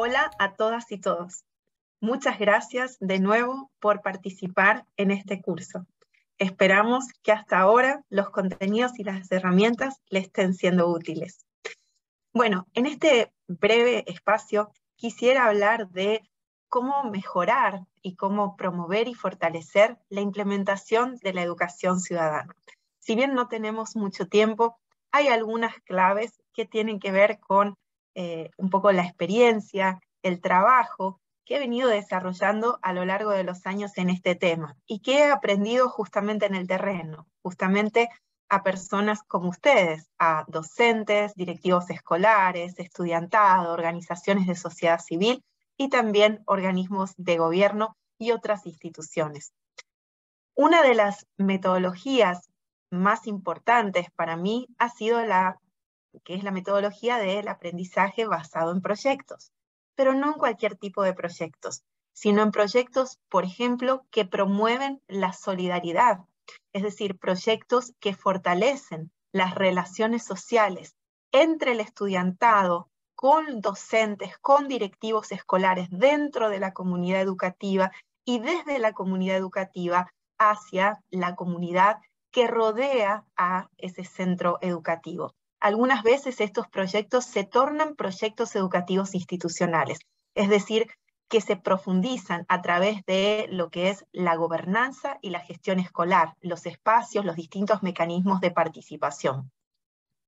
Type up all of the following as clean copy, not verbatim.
Hola a todas y todos. Muchas gracias de nuevo por participar en este curso. Esperamos que hasta ahora los contenidos y las herramientas les estén siendo útiles. Bueno, en este breve espacio quisiera hablar de cómo mejorar y cómo promover y fortalecer la implementación de la educación ciudadana. Si bien no tenemos mucho tiempo, hay algunas claves que tienen que ver con un poco la experiencia, el trabajo que he venido desarrollando a lo largo de los años en este tema y que he aprendido justamente en el terreno, justamente a personas como ustedes, a docentes, directivos escolares, estudiantado, organizaciones de sociedad civil y también organismos de gobierno y otras instituciones. Una de las metodologías más importantes para mí ha sido la metodología del aprendizaje basado en proyectos, pero no en cualquier tipo de proyectos, sino en proyectos, por ejemplo, que promueven la solidaridad, es decir, proyectos que fortalecen las relaciones sociales entre el estudiantado, con docentes, con directivos escolares dentro de la comunidad educativa y desde la comunidad educativa hacia la comunidad que rodea a ese centro educativo. Algunas veces estos proyectos se tornan proyectos educativos institucionales, es decir, que se profundizan a través de lo que es la gobernanza y la gestión escolar, los espacios, los distintos mecanismos de participación.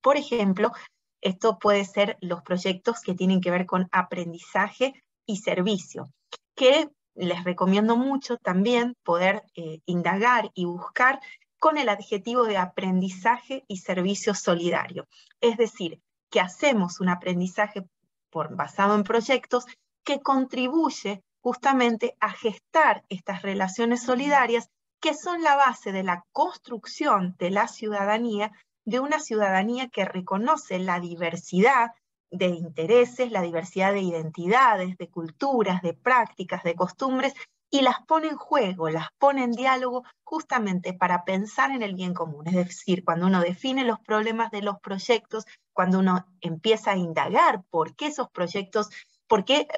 Por ejemplo, esto puede ser los proyectos que tienen que ver con aprendizaje y servicio, que les recomiendo mucho también poder indagar y buscar con el adjetivo de aprendizaje y servicio solidario. Es decir, que hacemos un aprendizaje basado en proyectos que contribuye justamente a gestar estas relaciones solidarias que son la base de la construcción de la ciudadanía, de una ciudadanía que reconoce la diversidad de intereses, la diversidad de identidades, de culturas, de prácticas, de costumbres, y las pone en juego, las pone en diálogo justamente para pensar en el bien común. Es decir, cuando uno define los problemas de los proyectos, cuando uno empieza a indagar por qué esos proyectos, por qué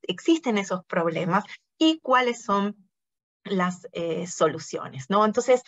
existen esos problemas y cuáles son las soluciones, ¿no? Entonces,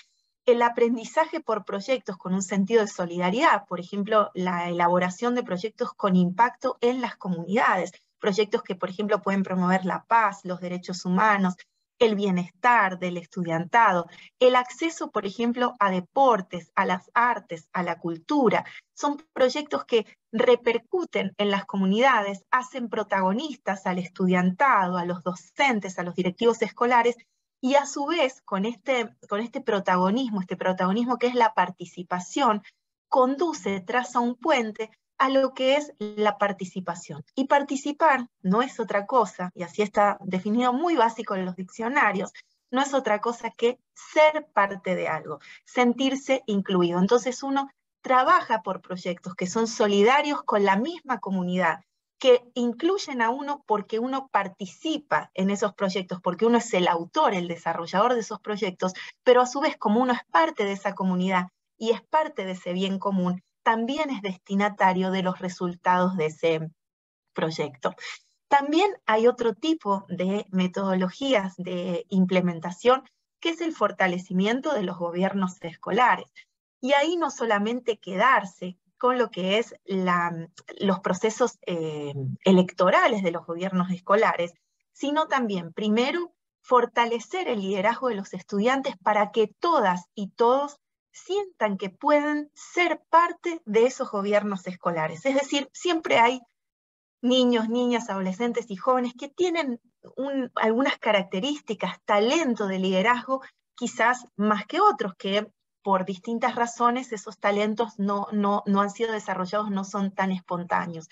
el aprendizaje por proyectos con un sentido de solidaridad, por ejemplo, la elaboración de proyectos con impacto en las comunidades, proyectos que, por ejemplo, pueden promover la paz, los derechos humanos, el bienestar del estudiantado, el acceso, por ejemplo, a deportes, a las artes, a la cultura. Son proyectos que repercuten en las comunidades, hacen protagonistas al estudiantado, a los docentes, a los directivos escolares, y a su vez, con este protagonismo que es la participación, conduce, traza un puente a lo que es la participación. Y participar no es otra cosa, y así está definido muy básico en los diccionarios, no es otra cosa que ser parte de algo, sentirse incluido. Entonces uno trabaja por proyectos que son solidarios con la misma comunidad, que incluyen a uno porque uno participa en esos proyectos, porque uno es el autor, el desarrollador de esos proyectos, pero a su vez como uno es parte de esa comunidad y es parte de ese bien común, también es destinatario de los resultados de ese proyecto. También hay otro tipo de metodologías de implementación, que es el fortalecimiento de los gobiernos escolares. Y ahí no solamente quedarse con lo que es los procesos electorales de los gobiernos escolares, sino también, primero, fortalecer el liderazgo de los estudiantes para que todas y todos sientan que pueden ser parte de esos gobiernos escolares. Es decir, siempre hay niños, niñas, adolescentes y jóvenes que tienen algunas características, talento de liderazgo, quizás más que otros, que por distintas razones esos talentos no han sido desarrollados, no son tan espontáneos.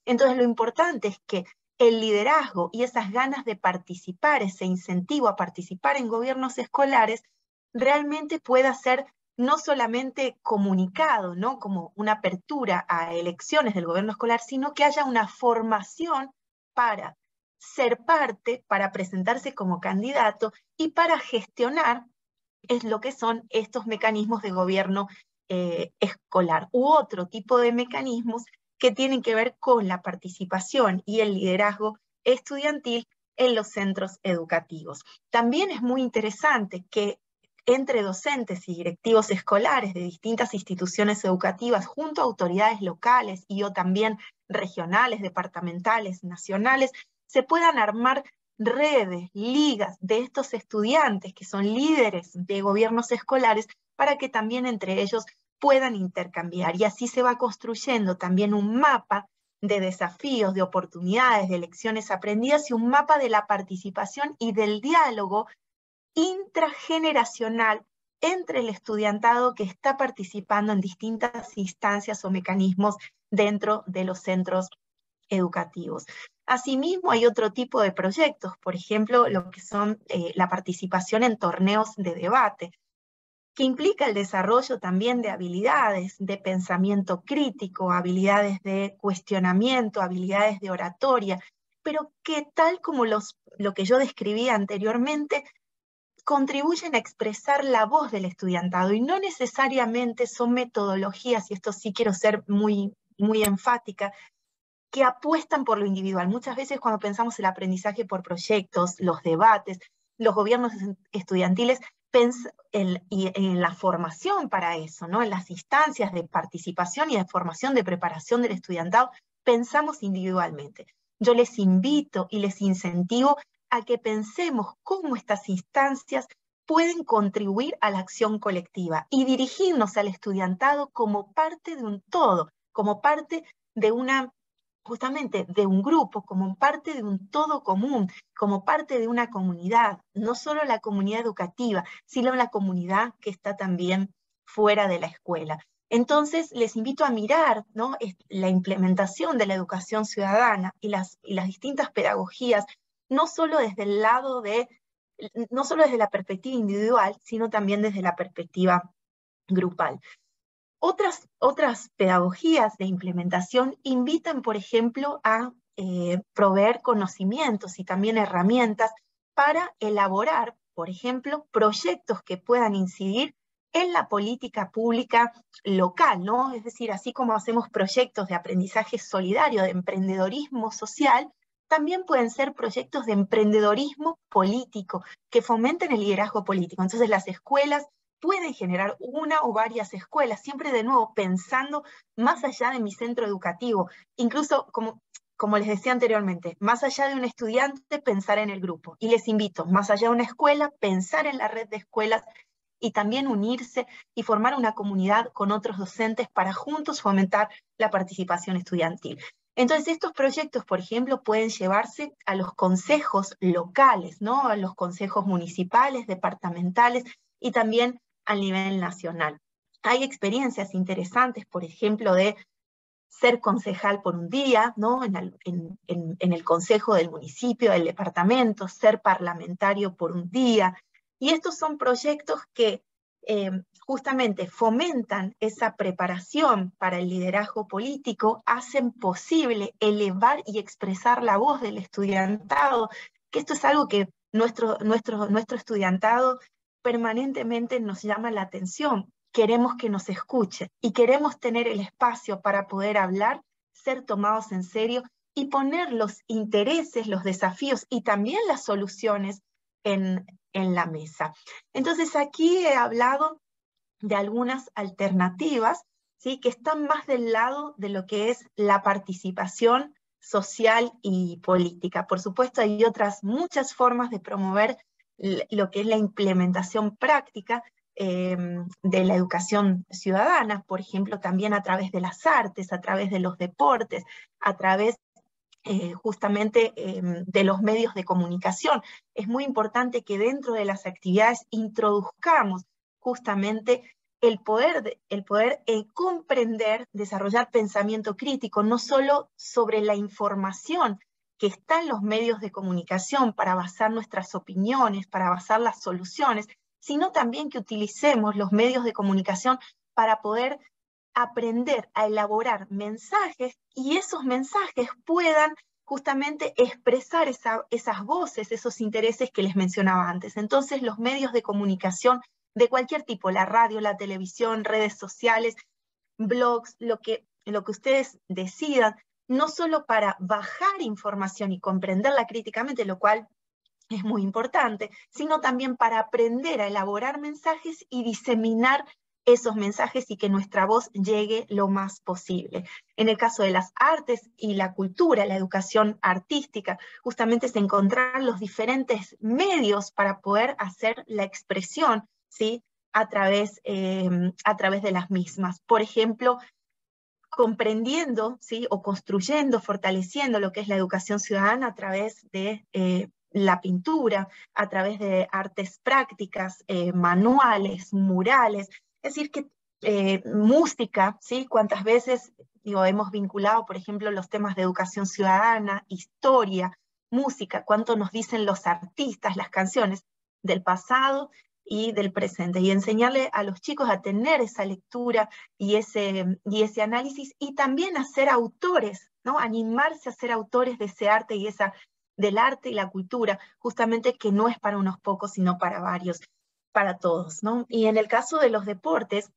Entonces lo importante es que el liderazgo y esas ganas de participar, ese incentivo a participar en gobiernos escolares, realmente pueda ser no solamente comunicado, ¿no?, como una apertura a elecciones del gobierno escolar, sino que haya una formación para ser parte, para presentarse como candidato y para gestionar lo que son estos mecanismos de gobierno escolar u otro tipo de mecanismos que tienen que ver con la participación y el liderazgo estudiantil en los centros educativos. También es muy interesante que entre docentes y directivos escolares de distintas instituciones educativas, junto a autoridades locales y o también regionales, departamentales, nacionales, se puedan armar redes, ligas de estos estudiantes que son líderes de gobiernos escolares para que también entre ellos puedan intercambiar. Y así se va construyendo también un mapa de desafíos, de oportunidades, de lecciones aprendidas y un mapa de la participación y del diálogo intrageneracional entre el estudiantado que está participando en distintas instancias o mecanismos dentro de los centros educativos. Asimismo, hay otro tipo de proyectos, por ejemplo, lo que son la participación en torneos de debate, que implica el desarrollo también de habilidades de pensamiento crítico, habilidades de cuestionamiento, habilidades de oratoria, pero que tal como lo que yo describí anteriormente, contribuyen a expresar la voz del estudiantado y no necesariamente son metodologías, y esto sí quiero ser muy enfática, que apuestan por lo individual. Muchas veces cuando pensamos el aprendizaje por proyectos, los debates, los gobiernos estudiantiles, y en la formación para eso, ¿no? En las instancias de participación y de formación, de preparación del estudiantado, pensamos individualmente. Yo les invito y les incentivo a que pensemos cómo estas instancias pueden contribuir a la acción colectiva y dirigirnos al estudiantado como parte de un todo, como parte de una, justamente de un grupo, como parte de un todo común, como parte de una comunidad, no solo la comunidad educativa, sino la comunidad que está también fuera de la escuela. Entonces, les invito a mirar, ¿no?, la implementación de la educación ciudadana y las distintas pedagogías, no solo desde el lado no solo desde la perspectiva individual, sino también desde la perspectiva grupal. Otras pedagogías de implementación invitan, por ejemplo, a proveer conocimientos y también herramientas para elaborar, por ejemplo, proyectos que puedan incidir en la política pública local, ¿no? Es decir, así como hacemos proyectos de aprendizaje solidario, de emprendedorismo social, también pueden ser proyectos de emprendedorismo político que fomenten el liderazgo político. Entonces las escuelas pueden generar una o varias escuelas, siempre de nuevo pensando más allá de mi centro educativo, incluso como les decía anteriormente, más allá de un estudiante, pensar en el grupo. Y les invito, más allá de una escuela, pensar en la red de escuelas y también unirse y formar una comunidad con otros docentes para juntos fomentar la participación estudiantil. Entonces estos proyectos, por ejemplo, pueden llevarse a los consejos locales, ¿no? A los consejos municipales, departamentales y también a nivel nacional. Hay experiencias interesantes, por ejemplo, de ser concejal por un día, ¿no? En el consejo del municipio, del departamento, ser parlamentario por un día. Y estos son proyectos que justamente fomentan esa preparación para el liderazgo político, hacen posible elevar y expresar la voz del estudiantado, que esto es algo que nuestro estudiantado permanentemente nos llama la atención. Queremos que nos escuchen y queremos tener el espacio para poder hablar, ser tomados en serio y poner los intereses, los desafíos y también las soluciones en la mesa. Entonces aquí he hablado de algunas alternativas, ¿sí?, que están más del lado de lo que es la participación social y política. Por supuesto, hay otras muchas formas de promover lo que es la implementación práctica de la educación ciudadana, por ejemplo, también a través de las artes, a través de los deportes, a través justamente de los medios de comunicación. Es muy importante que dentro de las actividades introduzcamos justamente el poder comprender, desarrollar pensamiento crítico, no solo sobre la información que está en los medios de comunicación para basar nuestras opiniones, para basar las soluciones, sino también que utilicemos los medios de comunicación para poder aprender a elaborar mensajes y esos mensajes puedan justamente expresar esas voces, esos intereses que les mencionaba antes. Entonces los medios de comunicación de cualquier tipo, la radio, la televisión, redes sociales, blogs, lo que ustedes decidan, no solo para bajar información y comprenderla críticamente, lo cual es muy importante, sino también para aprender a elaborar mensajes y diseminar esos mensajes y que nuestra voz llegue lo más posible. En el caso de las artes y la cultura, la educación artística, justamente es encontrar los diferentes medios para poder hacer la expresión, ¿sí? A través de las mismas. Por ejemplo, comprendiendo, ¿sí? O construyendo, fortaleciendo lo que es la educación ciudadana a través de la pintura, a través de artes prácticas, manuales, murales, es decir, que música, ¿sí? Cuántas veces hemos vinculado, por ejemplo, los temas de educación ciudadana, historia, música, cuánto nos dicen los artistas, las canciones del pasado y del presente, y enseñarle a los chicos a tener esa lectura y ese análisis, y también a ser autores, ¿no? Animarse a ser autores de ese arte y del arte y la cultura, justamente que no es para unos pocos, sino para varios, para todos, ¿no? Y en el caso de los deportes,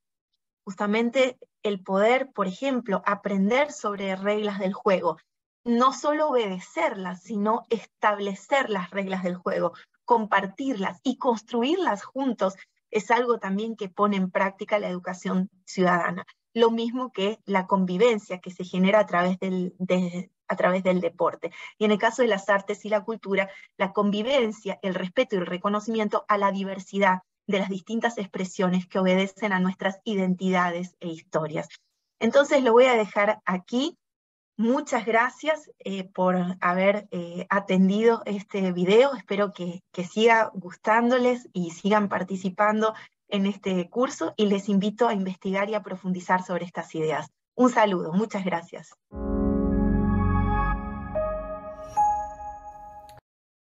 justamente el poder, por ejemplo, aprender sobre reglas del juego, no solo obedecerlas, sino establecer las reglas del juego, compartirlas y construirlas juntos, es algo también que pone en práctica la educación ciudadana. Lo mismo que la convivencia que se genera a través del deporte. Y en el caso de las artes y la cultura, la convivencia, el respeto y el reconocimiento a la diversidad de las distintas expresiones que obedecen a nuestras identidades e historias. Entonces lo voy a dejar aquí. Muchas gracias por haber atendido este video. Espero que siga gustándoles y sigan participando en este curso, y les invito a investigar y a profundizar sobre estas ideas. Un saludo, muchas gracias.